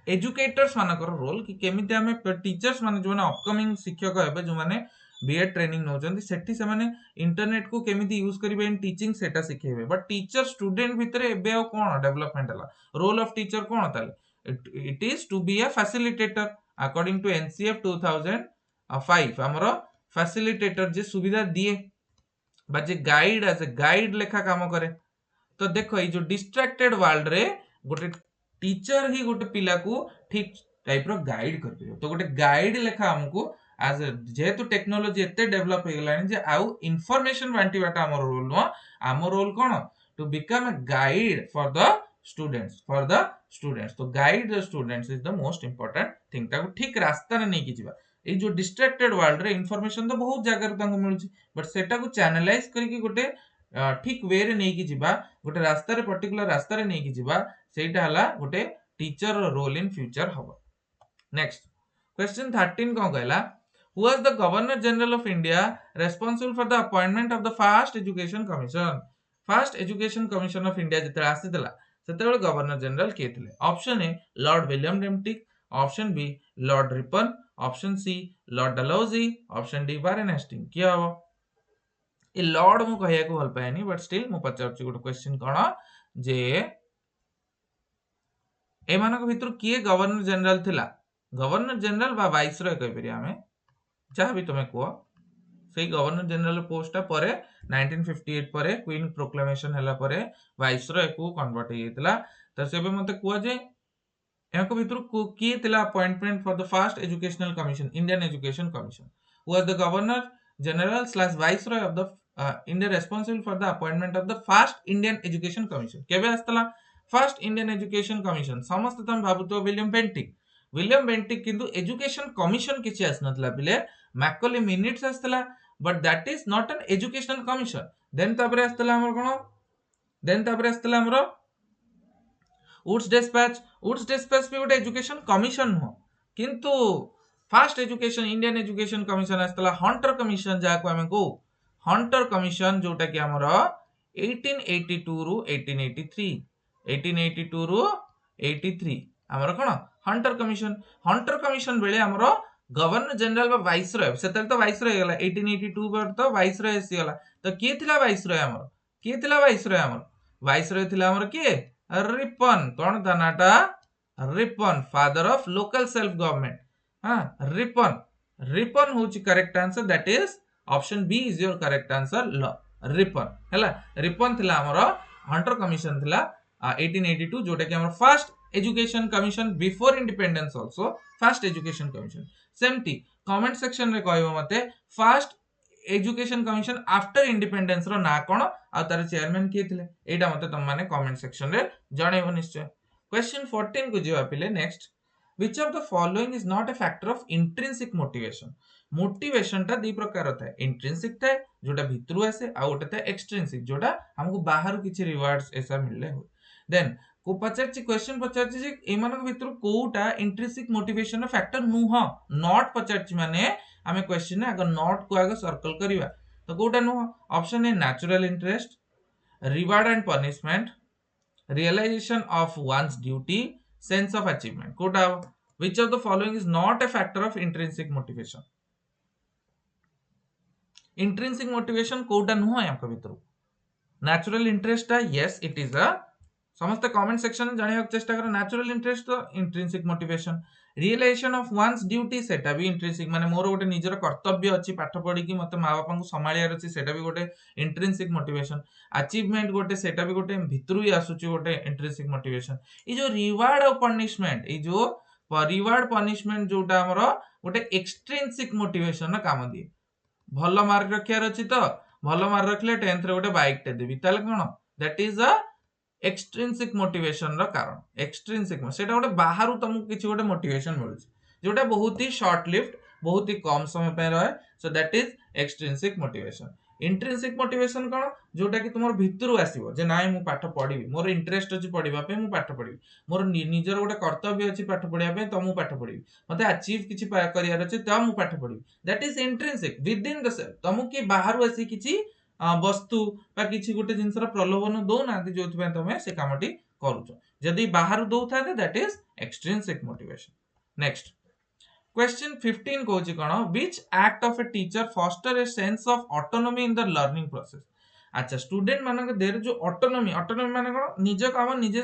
एजुकेटर्स मानकर रोल कि केमिति हमें टीचर्स माने जो माने अपकमिंग शिक्षक हेबे जो माने B.Ed ट्रेनिंग नोचंती सेठी से माने इंटरनेट को केमिति यूज करिवे इन टीचिंग सेटा सिखेबे बट टीचर स्टूडेंट भितरे एबे आ कोन डेवलपमेंट हला रोल ऑफ टीचर कोन ताले it is to be a facilitator according to NCF 2005 हमरो फैसिलिटेटर जे सुविधा दिए बा जे गाइड एज ए गाइड लेखा काम करे तो देखो ये जो डिस्ट्रैक्टेड वर्ल्ड रे गोटे टीचर ही गोटे पिला को ठीक टाइप रो गाइड कर पियो तो गोटे गाइड लेखा हमको आज जेहेतु टेक्नोलॉजी एते डेवलप हो गलानी जे आउ इंफॉर्मेशन बांटीबाटा हमर रोल नो हमर रोल कोन to become a guide for the students तो guide the students is the most important thing ताको ठीक रास्ता रे नै कि जिबा ए जो डिस्ट्रैक्टेड वर्ल्ड रे इंफॉर्मेशन तो बहुत जगह रे ताको मिलुची बट सेटा को चैनलाइज करके गोटे ठीक वे रे नै कि जिबा गोटे रास्ता रे पर्टिकुलर रास्ता रे नै कि जिबा सेटा हला गोटे टीचर रोल इन फ्यूचर हबो नेक्स्ट क्वेश्चन 13 कोन कहला who was the governor general of India responsible for the appointment of the first education commission of India जते आसीतला सेतेबेले गवर्नर जनरल के थिले ऑप्शन ए लॉर्ड विलियम डेम्पटिक option B lord Ripon option C lord Dalhousie option D Warren Hasting किया हो ए Lord मु कहया को भल पाएनी but still मु पचारछि गोटे क्वेश्चन कोन जे ए मानक भितर किए गवर्नर जनरल थिला गवर्नर जनरल बा वाइसरॉय कहि परिया हमें जहाँ भी तुम्हें कह से गवर्नर जनरल पोस्टा पर 1958 पर क्वीन प्रोक्लेमेशन हला पर वाइसरॉय को कन्वर्ट हो जाइतला तो सेबे मते कह जे यहाँ भितर किए थिला appointment for the first educational commission Indian education commission was the governor general slash viceroy of the India responsible for the appointment of the first Indian education commission केबे आस्तला फर्स्ट इंडियन एजुकेशन कमीशन समस्त तुम भाबुतो William Bentinck किंतु education commission किछि आसनतला पिले Macaulay minutes आस्तला but that is not an educational commission then तापरे आस्तला हमर कोन देन तापरे आस्तला हमर उड्स डिस्पैच भी गोटे एजुकेशन कमीशन नुह किंतु fast education Indian education commission आस्तला हंटर कमीशन जाको हमें को हंटर कमीशन जोटा कि हमर 1882 रु 1882 रु 83 हमर कोन हंटर कमीशन बेले हमर गवर्नर जनरल बा वाइसरॉय सेतल तो वाइसरॉय गेला 1882 पर तो वाइसरॉय आसी गेला तो किए थिला वाइसरॉय हमर वाइसरॉय थिला हमर किए रिपन कौन था नाटा Ripon father of local self government हाँ रिपन होची correct answer that is option B is your correct answer ल रिपन हैला रिपन थिला हमर हंटर कमीशन थिला 1882 जोटा कि हमर first education commission before independence also first education commission सेमती कमेंट सेक्शन रे कहबो मते first education commission after independence रो ना कोन आ तार चेयरमैन किए थिले एटा मते तुम माने कमेंट सेक्शन रे जणेबो निश्चय क्वेश्चन 14 को जिवा पिले next which of the following is not a factor of intrinsic motivation टा दी प्रकार था इंट्रिंसिक था जोटा भितरु आसे आ गोटे था एक्सट्रिंसिक जोटा हमको बाहर किछि रिवार्ड्स ऐसा मिलले हो देन को पचारछि क्वेश्चन पचारछि जे एमानक भितरु कोटा इंट्रिंसिक मोटिवेशन रो फैक्टर नुह नॉट पचारछि माने हमें क्वेश्चन ने अगर नॉट को आगे सर्कल करिवा तो कोटा नुह option A natural interest reward and punishment realization of one's duty sense of achievement कोटा which of the following is not a factor of intrinsic motivation कोटा नुह है आपका भीतर natural interest yes it is a समस्त comment section में जानिया चेष्टा करो नेचुरल इंटरेस्ट तो intrinsic motivation realisation of one's duty सेटा भी इंट्रिंसिक माने मोर गोटे निजर कर्तव्य अछि पाठ पढी कि मते माँ बापा को संभालियार अछि सेटा भी गोटे इंट्रिंसिक मोटिवेशन अचीवमेंट गोटे सेटा भी गोटे भितरु ही आसुची गोटे इंट्रिंसिक मोटिवेशन ई जो रिवार्ड और पनिशमेंट ई जो रिवार्ड पनिशमेंट जोटा हमरो गोटे एक्सट्रिंसिक मोटिवेशन ना काम दिए भल मार्क रखियार अछि तो भल मार्क रखले 10th रे गोटे बाइक टे देबी ताले कोन that is a extrinsic motivation रो कारण एक्सट्रिंसिक सेटा गोटे बाहरु तुमको किछि गोटे मोटिवेशन मिलु जोटा बहुत ही शॉर्ट लिफ्ट बहुत ही कम समय पे रहे so that is extrinsic motivation intrinsic motivation कोन जोटा कि तुमर भितरु आसीबो जे नाइ मु पाठ पढिबी मोर इंटरेस्ट अछि पढिबा पे मु पाठ पढिबी मोर निजर गोटे कर्तव्य अछि पाठ पढिबा पे त मु पाठ पढिबी मते अचीव किछि करियार अछि त मु पाठ पढिबी that is intrinsic within the self तुमको कि बाहरु आसी किछि वस्तु बा किछि गोटे जिंसर प्रलोभन दो नांती जोथि पे तमे से कामटी करूछ जदी बाहरु दो थाते that is extrinsic motivation next question 15 कहूची कोन which act of a teacher foster a sense of autonomy in the learning process अच्छा स्टूडेंट मानक देर जो ऑटोनॉमी माने कोन निज काम निजे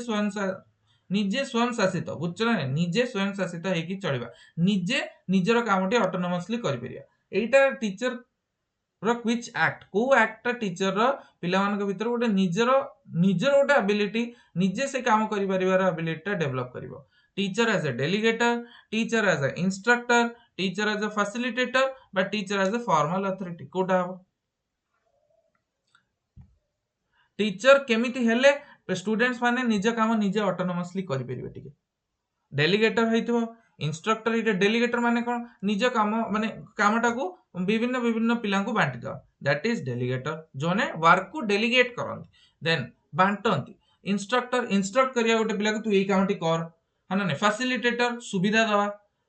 स्वयं शासित बुझछ ना निजे स्वयं शासित हे कि चलिबा निजे निजर कामटी ऑटोनोमसली करि परिया एटा टीचर रो व्हिच एक्ट को एक्ट टीचर रो पिला मानक भीतर गोटे निजर गोटे एबिलिटी निजे से काम करि परिवार एबिलिटी डेवलप करिवो teacher as a delegator teacher as a instructor teacher as a facilitator but teacher as a formal authority कोटा हो टीचर केमिति हेले स्टूडेंट्स माने निज काम निजे ऑटोनोमसली करि परिबे टिके डेलीगेटर हेतिबो इंस्ट्रक्टर इटे डेलीगेटर माने कोन निज काम माने कामटा को विभिन्न विभिन्न पिला को बांटी दो दैट इज डेलीगेटर जोने वर्क को डेलीगेट करन देन बांटंती इंस्ट्रक्टर इंस्ट्रक्ट करिया गोटे पिला को तू एई कामटी कर हाना ने फैसिलिटेटर सुविधा दवा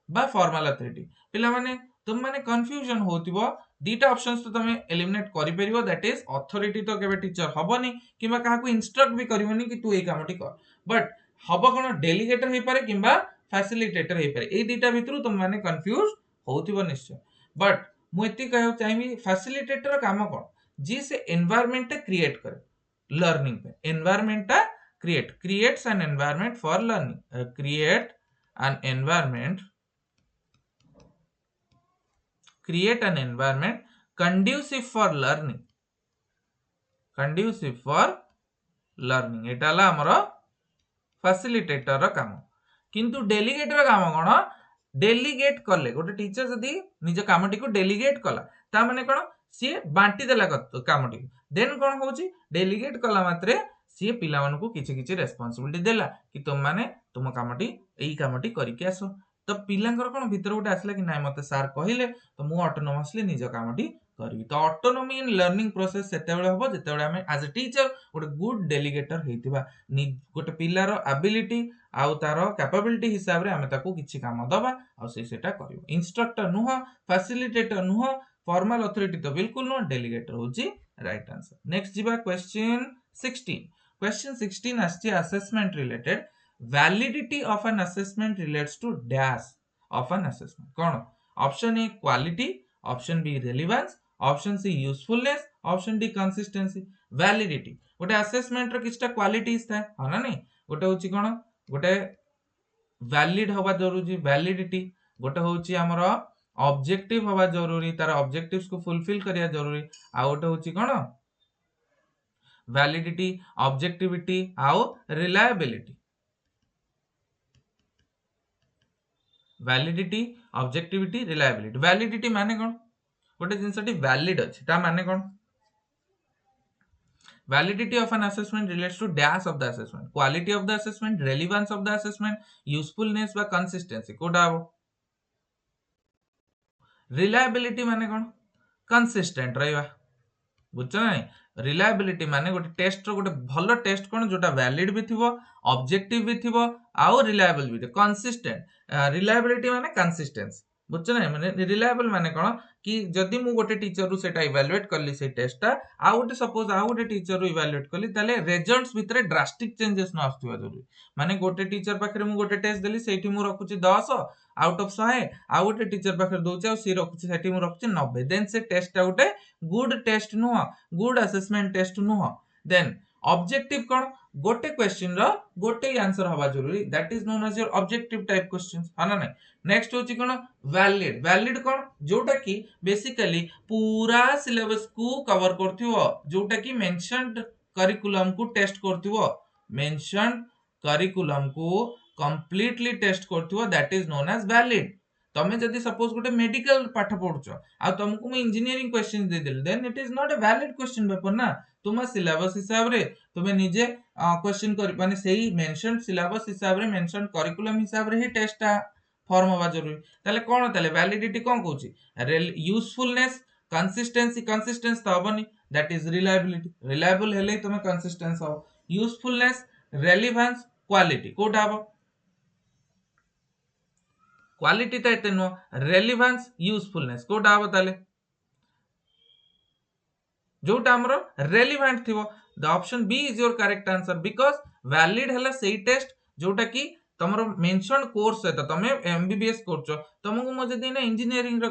बा फॉर्मल अथॉरिटी पिला माने तुम माने कंफ्यूजन होतिबो दीटा ऑप्शंस तो तमे एलिमिनेट करि परिबो दैट इज अथॉरिटी तो केबे टीचर हबनी किबा काहा को इंस्ट्रक्ट भी करिवोनी कि तू एई कामटी कर बट हबो कोन डेलीगेटर हे पारे किबा फैसिलिटेटर हे पारे ए दीटा भितरु तुम माने कंफ्यूज होतिबो निश्चय बट मु एति कहउ चाहिबी फैसिलिटेटर काम कोन जी से एनवायरनमेंट क्रिएट करे लर्निंग पे environment creates an environment for learning create an environment create an environment conducive for learning, conducive for learning एटा हला हमरो फैसिलिटेटर रो काम। किंतु डेलीगेट रो काम कोन, डेलीगेट कले गोटे टीचर जदी निज कामटी को डेलीगेट कला ता माने कोन सी बांटी देला कामटी देन कोन होची डेलीगेट कला मात्रे सी पिला मानकु किछि किछि रेस्पोंसिबिलिटी देला कि तुम माने तुम कामटी एई कामटी करिके आसो। तो पिलांकर कोन भीतर गोटे आसला कि नाय मते सार कहिले तो मु ऑटोनोमसली निज कामटी करबी। तो ऑटोनोमी इन लर्निंग प्रोसेस सेतेबेले हबो जेतेबेले हमें एज अ टीचर गोटे गुड डेलीगेटर हेतिबा, गोटे पिलार एबिलिटी आउ तार कैपेबिलिटी हिसाब रे हमें ताको किछि काम दबा आ सेटा करिवो। इंस्ट्रक्टर नुह, फैसिलिटेटर नुह, फॉर्मल अथॉरिटी तो बिल्कुल नुह, डेलीगेटर होची राइट आंसर। नेक्स्ट जीवा क्वेश्चन 16। क्वेश्चन 16 आछि assessment related. Validity of an assessment relates to dash of an assessment. कोन option A quality, option B relevance, option C usefulness, option D consistency. Validity गोटे assessment रो किछटा qualities थाए हा ना नहीं, गोटे होची कोन गोटे वैलिड हवा जरूरी, वैलिडिटी गोटे होची हमरो ऑब्जेक्टिव हवा जरूरी, तार ऑब्जेक्टिव्स को फुलफिल करिया जरूरी, आ गोटे होची कोन वैलिडिटी, ऑब्जेक्टिविटी आउ reliability. Validity, objectivity, reliability. Validity माने कोन गोटे जिंसटी वैलिड अछि ता माने कोन validity of an assessment relates to dash of the assessment, quality of the assessment, relevance of the assessment, usefulness व consistency कोडा हो। reliability माने कोन consistent रहइबा, बुझछ ना नहीं। रिलायबिलिटी माने गोटे टेस्ट रो गोटे भलो टेस्ट कोन जोटा वैलिड भी थिबो, ऑब्जेक्टिव भी थिबो आउ रिलायबल भी थिबो। कंसिस्टेंट रिलायबिलिटी माने कंसिस्टेंसी, बुझछ ना। माने रिलायबल माने कोन कि जदी मु गोटे टीचर रु सेटा इवैल्यूएट करली से टेस्टटा आ गोटे सपोज आ गोटे टीचर रु इवैल्यूएट करली ताले रिजल्ट्स भितरे ड्रास्टिक चेंजेस न आस्तुवा जरूरी। माने गोटे टीचर पाखरे मु गोटे टेस्ट देली सेठी मु रखुची 10 आउट ऑफ 100, आ गोटे टीचर पाखरे दोचे आ सी रखुची सेठी मु रखुची 90, देन से टेस्टटा गोटे गुड टेस्ट नुह, गुड असेसमेंट टेस्ट नुह। देन ऑब्जेक्टिव कोन गोटे क्वेश्चन रो गोटे आंसर हवा जरूरी, that is known as your objective type questions है ना नहीं। नेक्स्ट होची कोन वैलिड। वैलिड कोन जोटा की बेसिकली पूरा सिलेबस को कवर करथिवो, जोटा की मेंशन्ड करिकुलम को टेस्ट करथिवो, मेंशन्ड करिकुलम को कंप्लीटली टेस्ट करथिवो, that is known as valid. तमे जदी सपोज गोटे मेडिकल पाठ पढुचो आ तुमको मैं इंजीनियरिंग क्वेश्चन दे देल, then it is not a valid question paper ना। तुम सिलेबस हिसाब रे तुमे निजे क्वेश्चन कर माने सेही मेंशन सिलेबस हिसाब रे मेंशन करिकुलम हिसाब रे ही टेस्ट फॉर्म होबा जरूरी। ताले कोन ताले वैलिडिटी कोन कहूची यूजफुलनेस, कंसिस्टेंसी, कंसिस्टेंस तो हबनी, दैट इज रिलायबिलिटी। रिलायबल हेले तुमे कंसिस्टेंस हो। यूजफुलनेस, रेलेवेंस, क्वालिटी कोटा हबो क्वालिटी तो एते नो, रेलेवेंस, यूजफुलनेस कोटा हबो ताले जोटा हमरो रेलेवेंट थिबो। The option B is your correct answer, because valid हला सेही टेस्ट जोटा की तमरो मेंशन कोर्स है, तो तमे एमबीबीएस करछो तुमको म जदी ना इंजीनियरिंग रो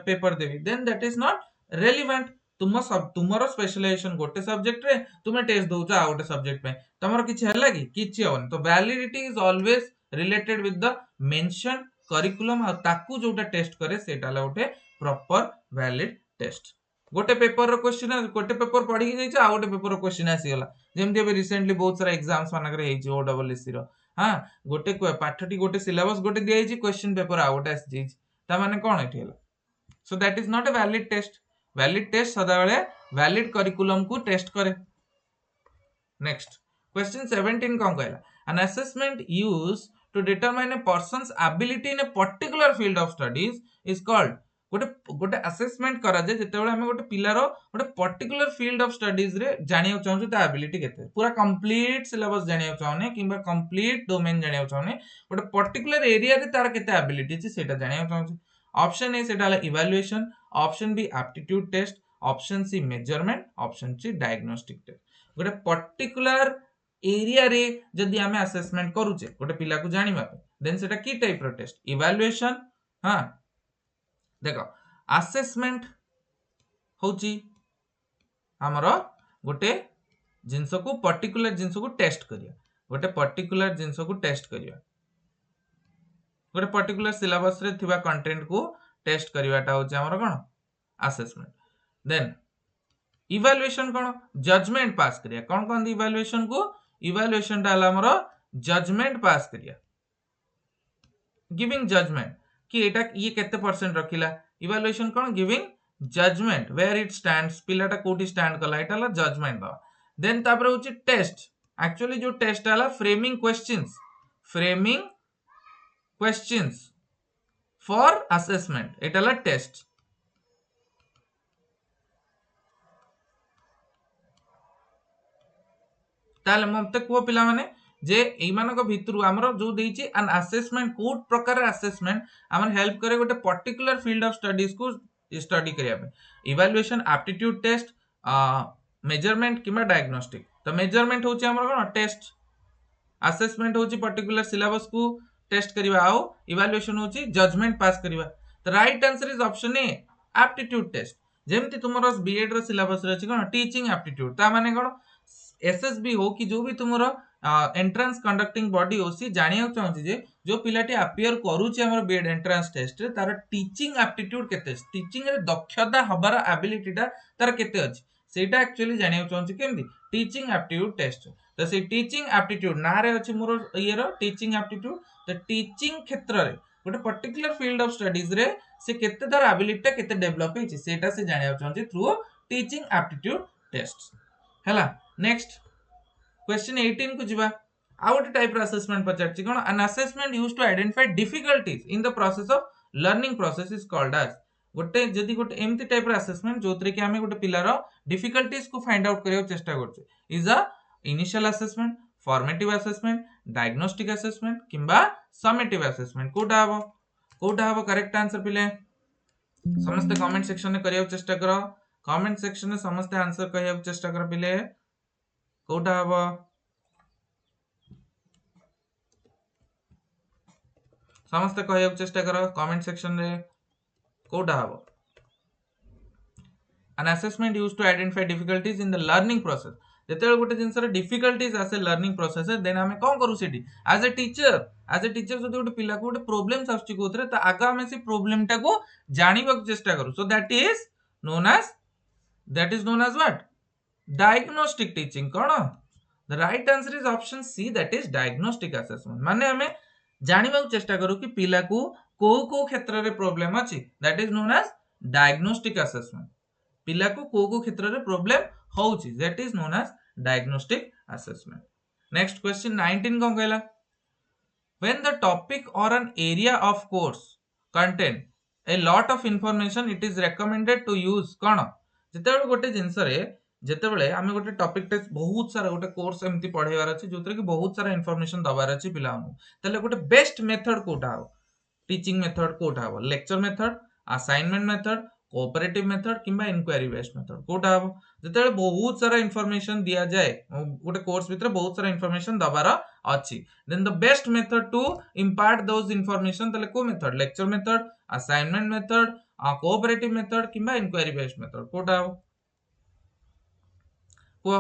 पेपर देबी, then that is not relevant. तुम सब तुमरो स्पेशलाइजेशन गोटे सब्जेक्ट रे तुमे टेस्ट दोछ आ गोटे सब्जेक्ट पे तमरो किछि हला कि किछि होन। तो validity is always related with the mention curriculum आ ताकू जोटा टेस्ट करे सेटा ला गोटे प्रॉपर वैलिड टेस्ट। गोटे पेपर रो क्वेश्चन गोटे पेपर पढी के जाइछ आ गोटे पेपर रो क्वेश्चन आसी गला, जेमति अबे रिसेंटली बहुत सारा एग्जाम्स मानक रे हेछि ओडब्ल्यूएससी रो। हां गोटे पाठटी गोटे सिलेबस गोटे दिया हेछि, क्वेश्चन पेपर आ गोटे आसी जाइछ, ता माने कोन एठी हला। So that is not a valid test. Valid test सदा बेले वैलिड करिकुलम को टेस्ट करे। नेक्स्ट क्वेश्चन 17 कोन कहला, an assessment used to determine a person's ability in a particular field of studies is called. गोटे गोटे असेसमेंट करा जे जेतेबेले हमें गोटे पिलारो गोटे पर्टिकुलर फील्ड ऑफ स्टडीज रे जानियो चाहू ता एबिलिटी केते, पूरा कंप्लीट सिलेबस जानियो चाहने किबा कंप्लीट डोमेन जानियो चाहने, गोटे पर्टिकुलर एरिया रे तार केते एबिलिटी छि सेटा जानियो चाहू। ऑप्शन ए सेटा हला evaluation, option B aptitude test, option C measurement, option C diagnostic test. गोटे पर्टिकुलर एरिया रे जदी हमें असेसमेंट करूचे गोटे पिला को जानिबा देन सेटा की टाइप रो टेस्ट, इवैल्यूएशन। हां देखो असेसमेंट होची हमरो गोटे जिंस को पर्टिकुलर जिंस को टेस्ट करिया, गोटे पर्टिकुलर जिंस को टेस्ट करिया, गोटे पर्टिकुलर सिलेबस रे थिबा कंटेंट को टेस्ट करवाटा होची हमर कोन असेसमेंट। देन इवैल्यूएशन कोन जजमेंट पास करिया कोन कोन इवैल्यूएशन को इवैल्यूएशन डाला हमर जजमेंट पास करिया गिविंग जजमेंट कि एटा ये केते परसेंट रखिला इवैल्यूएशन कोन giving judgement where it stands पिलाटा कोठी स्टैंड कला एटा ला जजमेंट द देन तापर होची टेस्ट एक्चुअली जो टेस्ट आला framing questions for assessment Etah La test ताले मते को पिला माने जे एई मानक भितरु हमरो जो देइची एन असेसमेंट कोड प्रकार असेसमेंट हमन हेल्प करे गोटे पर्टिकुलर फील्ड ऑफ स्टडीज को स्टडी करिया पे इवैल्यूएशन एप्टीट्यूड टेस्ट मेजरमेंट किबा डायग्नोस्टिक तो मेजरमेंट होची हमरो कोन टेस्ट असेसमेंट होची पर्टिकुलर सिलेबस को टेस्ट करिवा आउ इवैल्यूएशन होची जजमेंट पास करिवा तो right answer is option A aptitude test जेमति तुमरो बीएड रो सिलेबस रे अछि कोन टीचिंग एप्टीट्यूड ता माने कोन एसएसबी हो कि जो भी तुमरो एंट्रेंस कंडक्टिंग बॉडी हो सी जानिया चाहूची जे जो पिलाटी अपियर करूची हमर बीएड एंट्रेंस टेस्ट रे तार टीचिंग एप्टीट्यूड केते टीचिंग रे दक्षता हबार एबिलिटी ता तार केते अछि सेटा एक्चुअली जानिया चाहूची केमदी टीचिंग एप्टीट्यूड टेस्ट तो से टीचिंग एप्टीट्यूड ना रे अछि मोर ये रो टीचिंग एप्टीट्यूड तो टीचिंग क्षेत्र रे गोटे पर्टिकुलर फील्ड ऑफ स्टडीज रे से केते तार एबिलिटी ता केते डेवलप हेछि सेटा से जानिया चाहूची थ्रू टीचिंग एप्टीट्यूड टेस्ट हला नेक्स्ट क्वेश्चन 18 को जिबा आउट टाइप असेसमेंट पचारछि कोन an assessment used to identify difficulties in the process of learning process is called as गोटे जदी गोटे एमती टाइप असेसमेंट जोतरे कि हमें गोटे पिलार डिफिकल्टीज को फाइंड आउट करियो चेष्टा करछु is a initial assessment formative assessment diagnostic assessment किबा समेटिव असेसमेंट कोटा हबो करेक्ट आंसर पिले समस्त कमेंट सेक्शन में करियो चेष्टा करो कमेंट सेक्शन में समस्त आंसर कहियो चेष्टा करो पिले कोटा हबो समस्त कहियो चेष्टा करो कमेंट सेक्शन रे कोटा हबो an assessment used to identify difficulties in the learning process जेतेबेले गोटे जिंस रे डिफिकल्टीज आसे लर्निंग प्रोसेस देन हमें कोन करू सेठी एज ए टीचर जदी गोटे पिला को गोटे प्रॉब्लम्स आछी कोथरे त आगा हमें से प्रॉब्लम टा को जानिबा चेष्टा करू so that is known as what diagnostic teaching कोन the right answer is option C that is diagnostic assessment माने हमें जानिबा चेष्टा करू कि पिला को क्षेत्र रे प्रॉब्लम अछि that is known as diagnostic assessment पिला को क्षेत्र रे प्रॉब्लम होउची that is known as diagnostic assessment next question 19 कोन कहला when the topic or an area of course contain a lot of information it is recommended to use कोन जेतेबेले गोटे जिंस रे जेतेबेले हमें गोटे टॉपिक टे बहुत सारा गोटे कोर्स एमती पढेबार अछि जोतरे कि बहुत सारा इंफॉर्मेशन दबार अछि पिला तले गोटे बेस्ट मेथड कोटा हो टीचिंग मेथड कोटा हो lecture method assignment method cooperative method किबा इंक्वायरी बेस्ड मेथड कोटा हो जेतेबेले बहुत सारा इंफॉर्मेशन दिया जाए गोटे कोर्स भीतर बहुत सारा इंफॉर्मेशन दबार अछि then the best method to impart those information तले को method lecture method assignment method cooperative method किबा इंक्वायरी बेस्ड मेथड कोटा हो को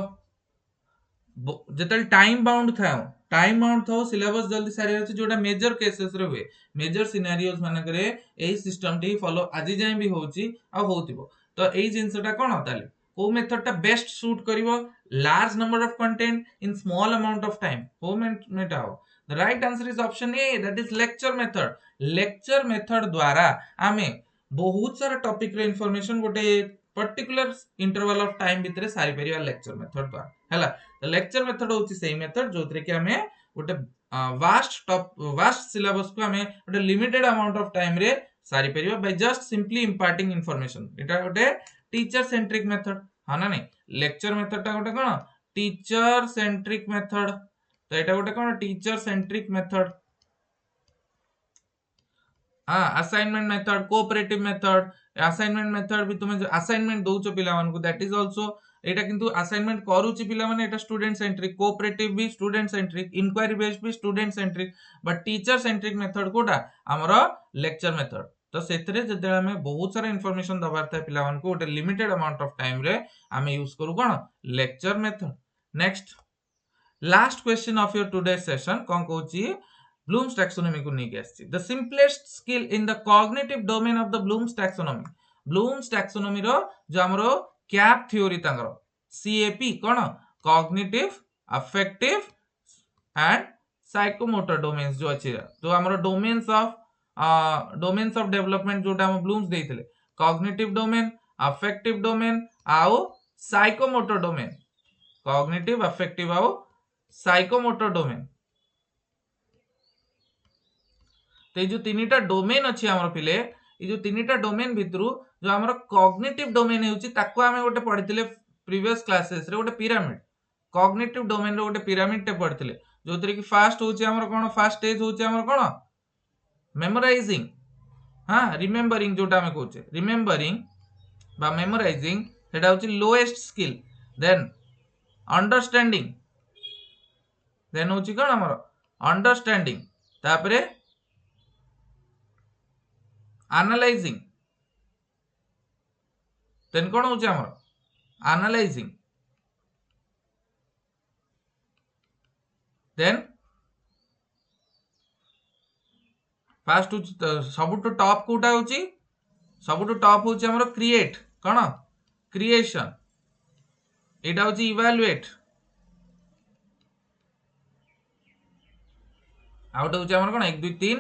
जेतल टाइम बाउंड था सिलेबस जल्दी सारी अछि जोटा मेजर केसेस रे हुए मेजर सिनेरियोस माने करे एई सिस्टम टी फॉलो आजि जाय भी होउची आ होउतिबो तो एई जिंसटा कोन ताले को मेथड टा बेस्ट सूट करिवो large number of content in small amount of time को मेटा हो the right answer is option A that is lecture method द्वारा हमें बहुत सारा टॉपिक रे इंफॉर्मेशन गोटे पर्टिकुलर इंटरवल ऑफ टाइम भितरे सारी परिया लेक्चर मेथड द्वारा हैला तो लेक्चर मेथड होची सेही मेथड जोतरे कि हमें गोटे वास्ट सिलेबस को हमें गोटे लिमिटेड अमाउंट ऑफ टाइम रे सारी परिया by just simply imparting information एटा गोटे टीचर सेंट्रिक मेथड हा ना नहीं लेक्चर मेथड टा गोटे कोन टीचर सेंट्रिक मेथड तो एटा गोटे कोन teacher centric method assignment method cooperative method assignment method भी तुमे असाइनमेंट दोचो पिला मान को दैट इज आल्सो एटा किंतु असाइनमेंट करूची पिला माने एटा स्टूडेंट सेंट्रिक कोऑपरेटिव भी स्टूडेंट सेंट्रिक इंक्वायरी बेस्ड भी student centric but teacher centric method कोटा हमरो लेक्चर मेथड तो सेतरे जदे हमें बहुत सारा इंफॉर्मेशन दबार था पिला मान को गोटे लिमिटेड अमाउंट ऑफ टाइम रे हमें यूज करू कोन lecture method next last question of your today session कोन कहूची ब्लूम्स टैक्सोनॉमी को नहीं आसी the simplest skill in the cognitive domain of the Bloom's taxonomy रो जो हमरो कैप थ्योरी तांगर सीएपी कोन cognitive affective and psychomotor domains जो अछि तो हमरो डोमेन्स ऑफ डेवलपमेंट जोटा हम ब्लूम्स देइथिले कॉग्निटिव डोमेन अफेक्टिव डोमेन आउ साइकोमोटर डोमेन कॉग्निटिव अफेक्टिव आउ साइकोमोटर डोमेन तो ये जो तीनटा डोमेन अच्छी आमर पिले ये जो तीनटा डोमेन भितरु जो आमर कॉग्निटिव डोमेन हेउची ताको आमे गोटे पढिथिले प्रीवियस क्लासेस रे गोटे पिरामिड कॉग्निटिव डोमेन रे गोटे पिरामिड टे पढिथिले जोतरे कि फर्स्ट होची आमर कोन फर्स्ट स्टेज होची आमर कोन मेमोराइजिंग हां रिमेंबरिंग जोटा आमे कहूचे रिमेंबरिंग बा मेमोराइजिंग सेटा होची lowest skill then understanding then होची कोन आमर अंडरस्टैंडिंग तापरे एनालाइजिंग देन कोन होची हमर एनालाइजिंग देन फर्स्ट सबुटो टॉप कोटा होची सबुटो टॉप होची हमर क्रिएट कोन क्रिएशन एटा होची इवैल्यूएट आउट होची हमर कोन 1 2 3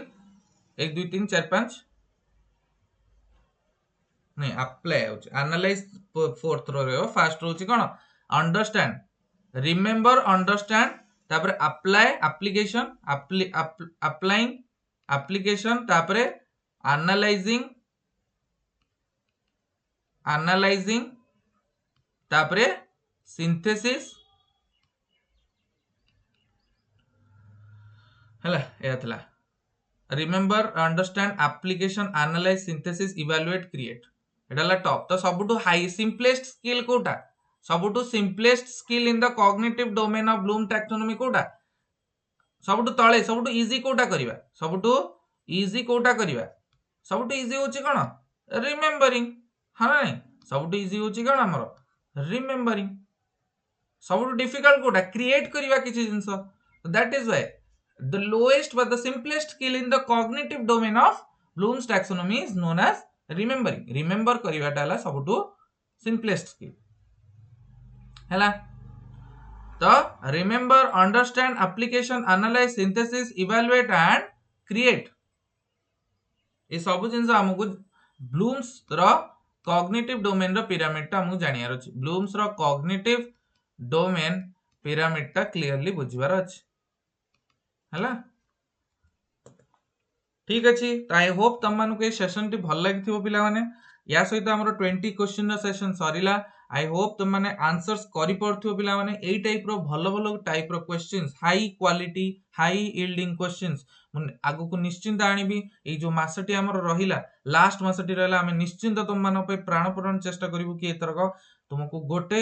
1 2 3 4 5 नहीं अप्लाई होची एनालाइज फोर्थ रो रे फर्स्ट होची कोन अंडरस्टैंड रिमेंबर अंडरस्टैंड तापर अप्लाई एप्लीकेशन अप्लाइंग एप्लीकेशन तापर एनालाइजिंग तापर सिंथेसिस हला एथला remember understand application analyse synthesis evaluate create एटाला टॉप तो सबुटु हाई सिंपलेस्ट स्किल कोटा सबुटु simplest skill in the cognitive domain of Bloom taxonomy कोटा सबुटु तळे सबुटु इजी कोटा करिवा सबुटु इजी कोटा करिवा सबुटु इजी होची कोन रिमेंबरिंग हां नहीं सबुटु इजी होची कोन हमर रिमेंबरिंग सबुटु डिफिकल्ट कोटा क्रिएट करिवा किछि जिंस that is why the lowest but the simplest skill in the cognitive domain of Bloom's taxonomy is known as remembering remember kariwata hela sabutu simplest skill hela तो remember understand application analyze synthesis evaluate and create ये सब जिंस हमकु blooms रो cognitive domain रो pyramid ता हमकु जानियार अछि blooms रो cognitive domain pyramid ता clearly बुझिबार अछि हला ठीक अछि तो आई होप तम मानको ए सेशन टी भल लागिथिबो पिला माने या सहित हमरो 20 क्वेश्चन रो सेशन सरीला आई होप तुम माने आंसर्स करि पड़थिबो पिला माने एई टाइप रो भलो भलो टाइप रो questions high quality high yielding questions आगु को निश्चिंत आनिबी ए जो मासटी हमरो रहिला लास्ट मासटी रहला हमें निश्चिंत तुम मानो पे प्राणपूर्ण चेष्टा करिवो कि एतरक तुमको गोटे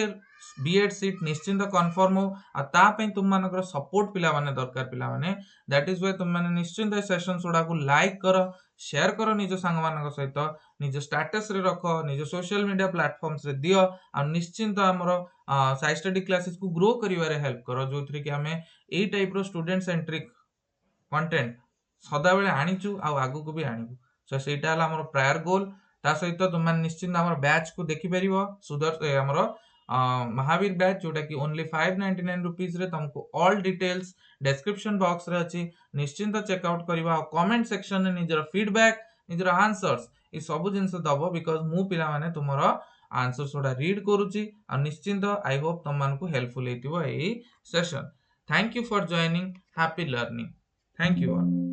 B.Ed सीट निश्चिंत कन्फर्म हो आ ता पे तुम मानकर सपोर्ट पिला माने दरकार पिला माने दैट इज व्हाई तुम माने निश्चिंत सेशन सोडा को लाइक करो शेयर करो निज संग मानक सहित निज स्टेटस रे रखो निज सोशल मीडिया प्लेटफॉर्म्स रे दियो आ निश्चिंत हमरो साइ स्टडी क्लासेस को ग्रो करिवारे हेल्प करो जोथरे कि हमें एई टाइप रो स्टूडेंट सेंट्रिक कंटेंट सदा बेले आनिचु आ आगु को भी आनिबु सो सेटा हला हमरो प्रायर गोल ता सहित तुम माने निश्चिंत हमरो बैच को देखि परिबो सुदर हमरो महावीर बैच जोटा कि ओनली 599 रुपीस रे तुमको ऑल डिटेल्स डिस्क्रिप्शन बॉक्स रे अछि निश्चिंत चेकआउट करबा कमेंट सेक्शन रे निजर फीडबैक निजर आंसर्स ई सब जिंस दबो बिकॉज़ मु पिला माने तुमरो आंसर्स ओडा रीड करूची आ निश्चिंत आई होप तुम मानको हेल्पफुल हेतिबो एई session thank you for joining happy learning thank you all